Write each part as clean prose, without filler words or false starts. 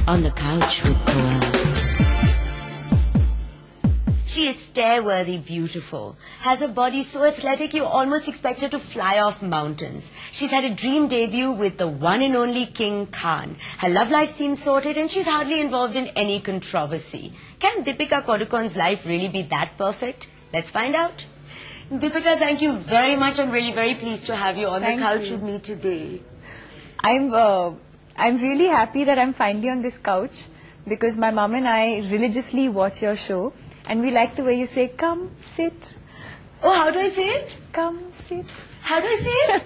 on the couch with Koel. She is stare-worthy beautiful, has a body so athletic you almost expect her to fly off mountains. She's had a dream debut with the one and only King Khan. Her love life seems sorted and she's hardly involved in any controversy. Can Deepika Padukone's life really be that perfect? Let's find out. Deepika, thank you very much. I'm really very pleased to have you on the couch with me today. I'm really happy that I'm finally on this couch because my mom and I religiously watch your show and we like the way you say, come, sit. Oh, how do I say it? Come, sit. How do I say it?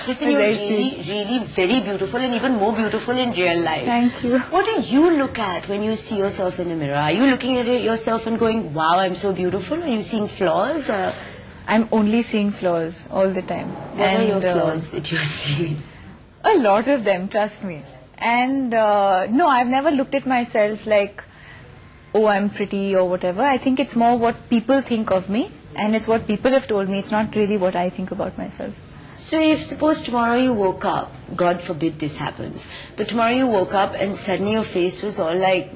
Listen, you're really very beautiful and even more beautiful in real life. Thank you. What do you look at when you see yourself in the mirror? Are you looking at yourself and going, wow, I'm so beautiful? Are you seeing flaws? I'm only seeing flaws all the time. What are your flaws that you see? A lot of them, trust me. And no, I've never looked at myself like, oh, I'm pretty or whatever. I think it's more what people think of me and it's what people have told me. It's not really what I think about myself. So if suppose tomorrow you woke up, God forbid this happens, but tomorrow you woke up and suddenly your face was all like,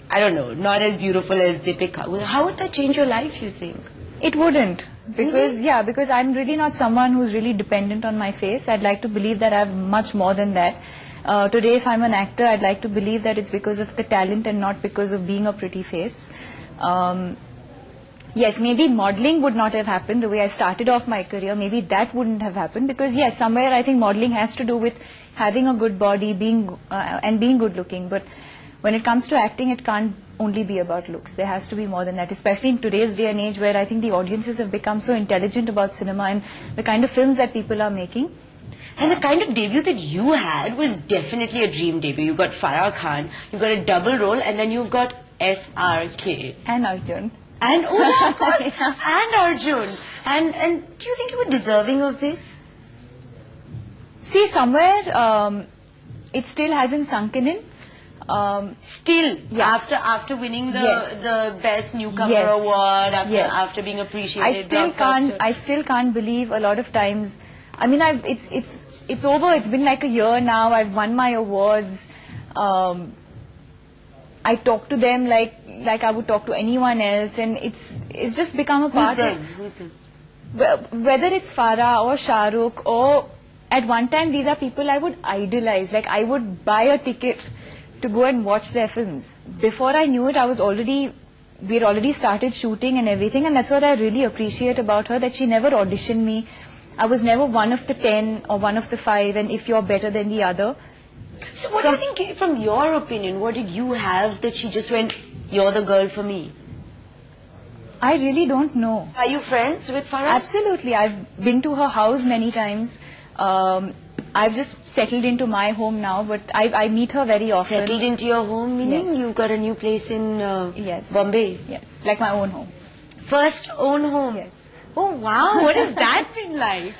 I don't know, not as beautiful as Deepika. How would that change your life, you think? It wouldn't. Because, yeah, because I'm really not someone who's really dependent on my face. I'd like to believe that I have much more than that. Today, if I'm an actor, I'd like to believe that it's because of the talent and not because of being a pretty face. Yes, maybe modeling would not have happened the way I started off my career. Maybe that wouldn't have happened because, yes, somewhere I think modeling has to do with having a good body, and being good looking. But when it comes to acting, it can't only be about looks. There has to be more than that, especially in today's day and age where I think the audiences have become so intelligent about cinema and the kind of films that people are making. And the kind of debut that you had was definitely a dream debut. You got Farah Khan, you got a double role, and then you've got SRK. And Arjun. And, oh yeah, of course, and Arjun. And do you think you were deserving of this? See, somewhere it still hasn't sunken in. Still, yeah. After winning the best newcomer award, after being appreciated, I still can't believe a lot of times. I mean, it's over. It's been like a year now. I've won my awards. I talk to them like I would talk to anyone else, and it's just become a part of. Who's them? Whether it's Farah or Shah Rukh, or at one time these are people I would idolize. Like I would buy a ticket to go and watch their films. Before I knew it, we had already started shooting and everything, and that's what I really appreciate about her, that she never auditioned me. I was never one of the 10 or one of the 5, and if you're better than the other. So what do you think, from your opinion, what did you have that she just went, you're the girl for me? I really don't know. Are you friends with Farah? Absolutely. I've been to her house many times. I've just settled into my home now, but I meet her very often. Settled into your home, meaning you've got a new place in Bombay? Yes, like my own home. First own home? Yes. Oh wow, what has that been like?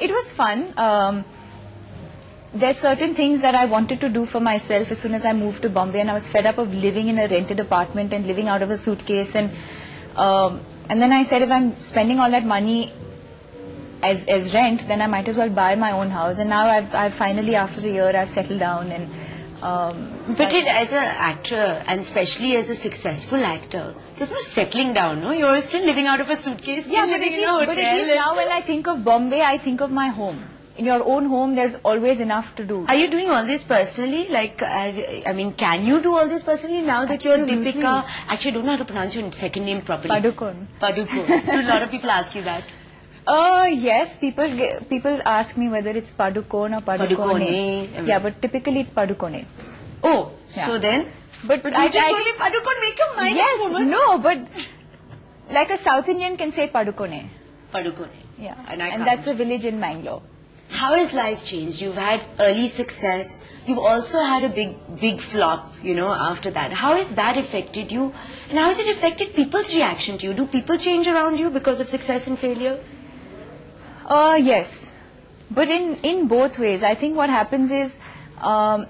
It was fun. There's certain things that I wanted to do for myself as soon as I moved to Bombay, and I was fed up of living in a rented apartment and living out of a suitcase, and then I said, if I'm spending all that money as rent, then I might as well buy my own house. And now I've finally, after a year, I've settled down. And but as an actor, and especially as a successful actor, there's no settling down, no? You're still living out of a suitcase. Yeah, but at least now when I think of Bombay, I think of my home. In your own home, there's always enough to do. Are you doing all this personally? Like, I mean, can you do all this personally now that you're Deepika? Actually, I don't know how to pronounce your second name properly. Padukone. Padukone. A lot of people ask you that. Yes, people ask me whether it's Padukone or Padukone. Yeah, but typically it's Padukone. Oh, yeah. So then? But I just told you Padukone, make a mind. Yes, woman. No, but like a South Indian can say Padukone. Padukone. Yeah, and that's a village in Mangalore. How has life changed? You've had early success. You've also had a big flop, you know, after that. How has that affected you? And how has it affected people's reaction to you? Do people change around you because of success and failure? Yes. But in both ways. I think what happens is, I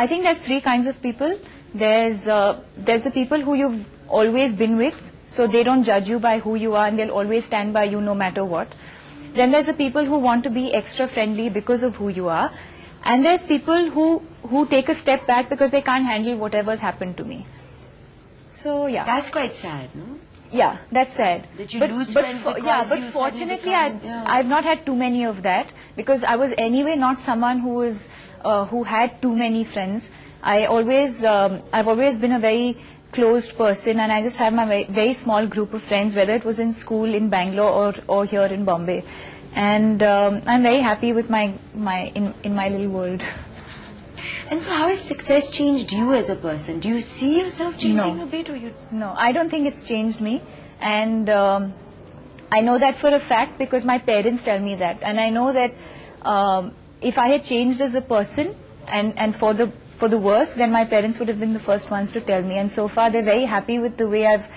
think there's 3 kinds of people. There's the people who you've always been with, so they don't judge you by who you are and they'll always stand by you no matter what. Then there's the people who want to be extra friendly because of who you are. And there's people who who take a step back because they can't handle whatever's happened to me. So yeah. That's quite sad, no? Yeah, that's sad. That you lose friends because yeah, but you suddenly fortunately, become- I've not had too many of that because I was anyway not someone who had too many friends. I've always been a very closed person, and I just have my very small group of friends, whether it was in school in Bangalore or here in Bombay, and I'm very happy with in my little world. And so how has success changed you as a person? Do you see yourself changing a bit, or you? No, I don't think it's changed me, and I know that for a fact because my parents tell me that, and I know that if I had changed as a person and for the worse, then my parents would have been the first ones to tell me, and so far they're very happy with the way I've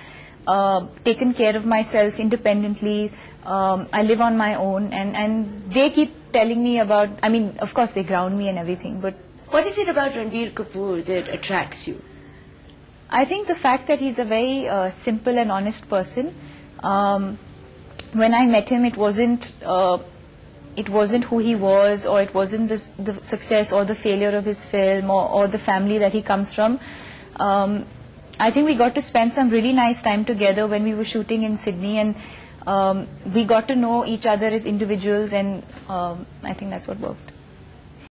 taken care of myself independently. I live on my own, and they keep telling me about, I mean, of course they ground me and everything, but What is it about Ranbir Kapoor that attracts you? I think the fact that he's a very simple and honest person. When I met him, it wasn't who he was, or it wasn't the success or the failure of his film, or the family that he comes from. I think we got to spend some really nice time together when we were shooting in Sydney, and we got to know each other as individuals, and I think that's what worked.